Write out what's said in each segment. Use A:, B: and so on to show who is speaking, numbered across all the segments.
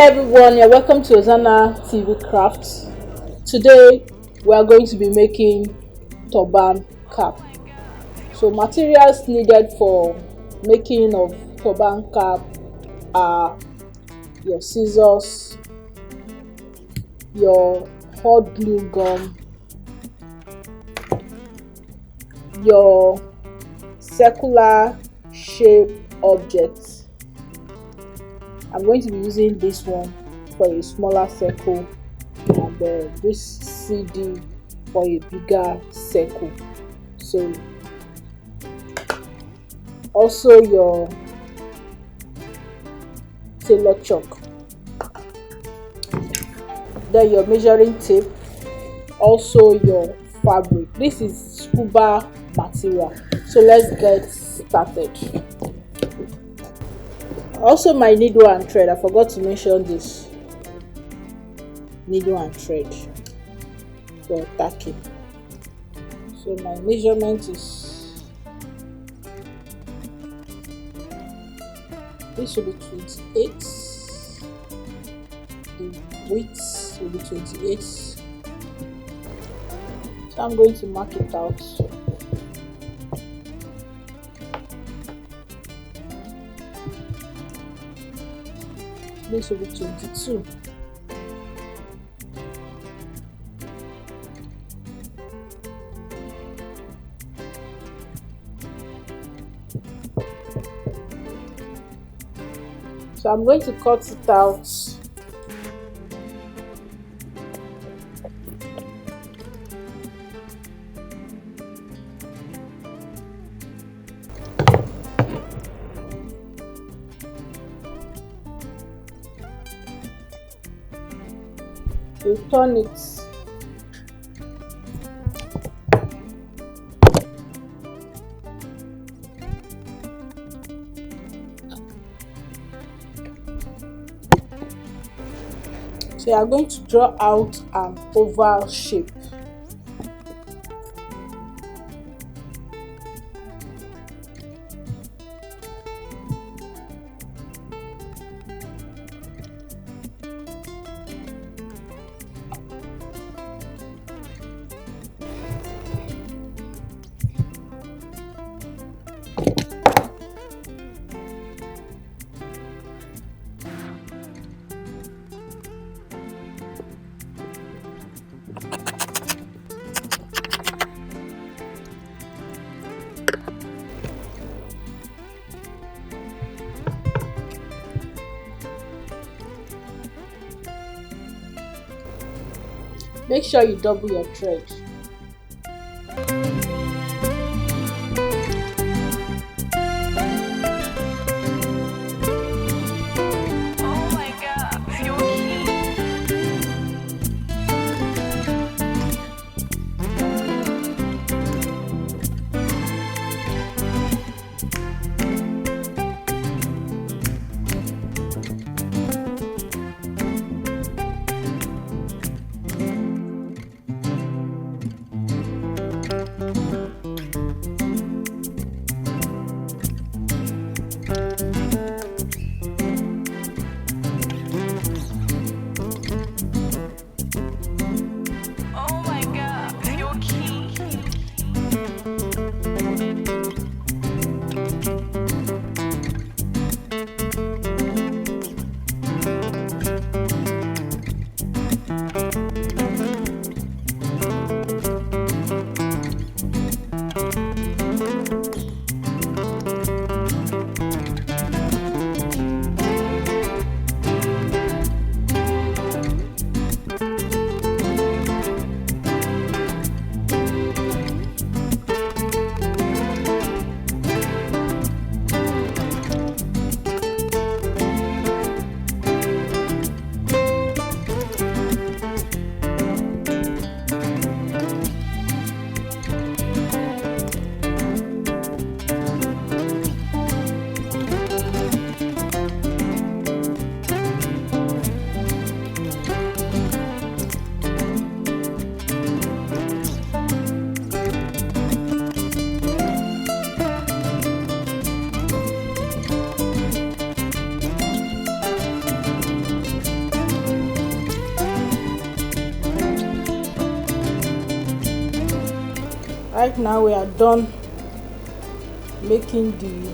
A: everyone, you're welcome to Ozana TV Crafts. Today we are going to be making turban cap. So materials needed for making of turban cap are your scissors, your hot glue gun, your circular shape object. I'm going to be using this one for a smaller circle and this CD for a bigger circle. So also your tailor chalk, then your measuring tape, also your fabric. This is scuba material, so let's get started. Also my needle and thread, I forgot to mention this, needle and thread for tacking. So my measurement is, this will be 28, the width will be 28, so I'm going to mark it out. This will be 22. So I'm going to cut it out. You turn it. So you are going to draw out an oval shape. Make sure you double your thread. Right now we are done making the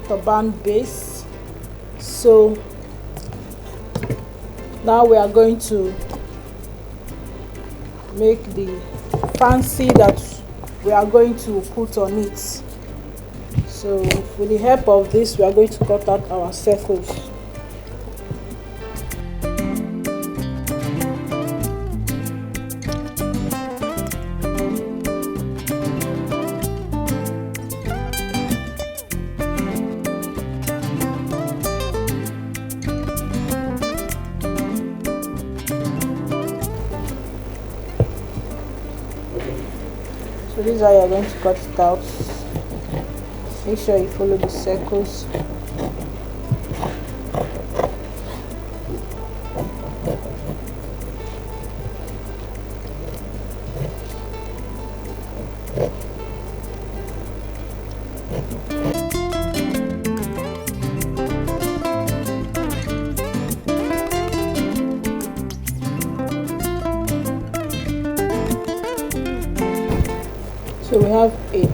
A: turban base. So now we are going to make the fancy that we are going to put on it. So with the help of this, we are going to cut out our circles. So this is how you are going to cut it out. Make sure you follow the circles. So we have 8.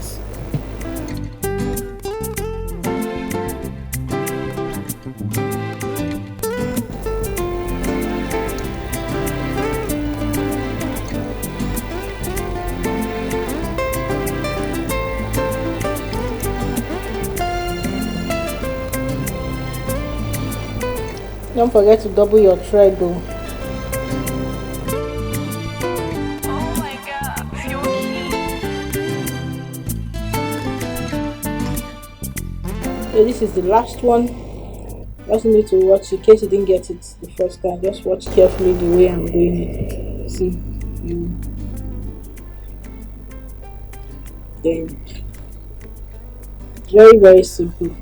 A: Don't forget to double your thread though. So this is the last one. Just need to watch in case you didn't get it the first time. Just watch carefully the way I'm doing it. See, then very simple.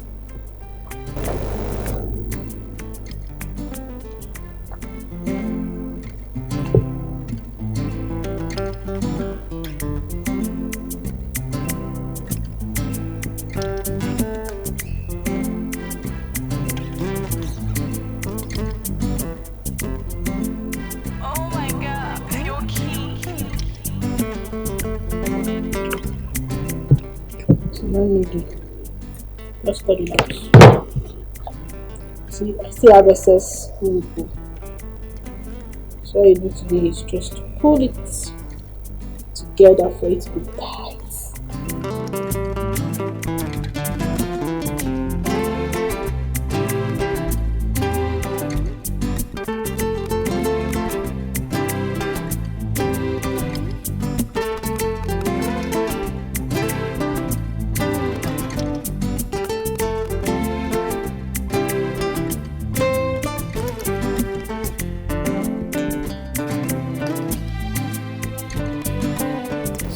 A: No need it. Just cut it out. See, I still have excess pull. So all you need to do is just pull it together for it to be tight.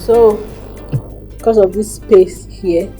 A: So because of this space here,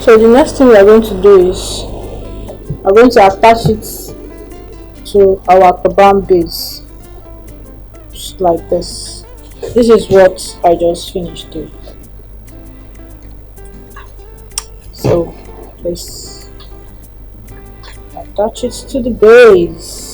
A: so the next thing we are going to do is we're going to attach it to our turban base. just like this. This is what I just finished doing. So let's attach it to the base.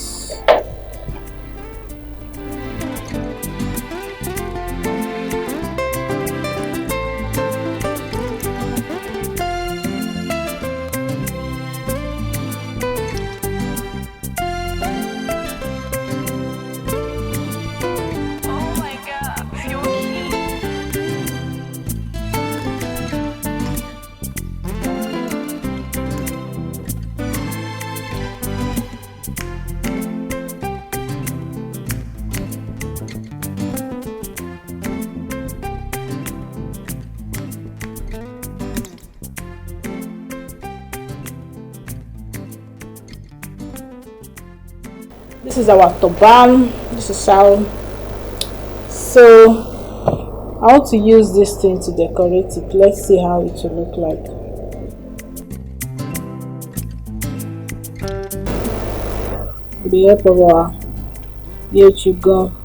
A: This is our turban. This is how. So I want to use this thing to decorate it. Let's see how it will look like. With the help of our YouTube gun.